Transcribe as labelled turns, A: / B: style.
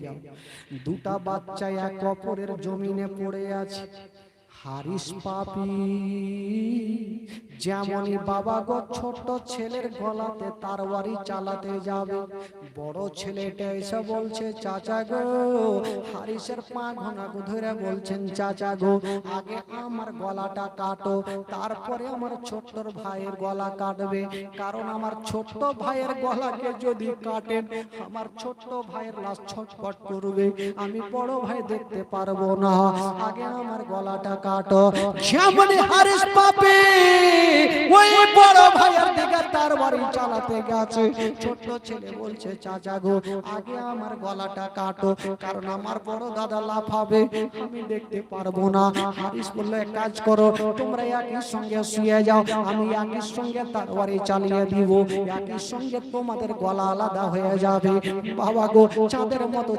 A: যাও। দুটা বাচ্চা এক অপরের জমিনে পড়ে আছে। হারিস পাপি যেমনই বাবা গো ছোট ছেলের গলাতে তরবারি চালাতে যাবে, বড় ছেলেটা এসে বলছে চাচা গো, হারিসের পা ঘনা ধরে বলছেন চাচা গো আগে আমার গলাটা কাটো, তারপরে আমার ছোট্ট ভাইয়ের গলা কাটবে, কারণ আমার ছোট্ট ভাইয়ের গলাকে যদি কাটেন আমার ছোট্ট ভাইয়ের লাশ ছটফট করবে, আমি বড় ভাই দেখতে পারবো না, আগে আমার গলাটা কাটো। যেমন হারিস পাপি ওই বড় ভাইয়ের দিকে তরবারি চালাতে গেছে, ছোট ছেলে বলছে চাচা গো আগে আমার গলাটা কাটো, কারণ আমার বড় দাদা লাফাবে, আমি দেখতে পারবো না। হারিস বলল এক কাজ করো, তোমরা একই সঙ্গে শুয়ে যাও, আমি একই সঙ্গে তরবারি চালিয়ে দিব, একই সঙ্গে তোমাদের গলা আলাদা হয়ে যাবে। বাবা গো চাঁদের মতো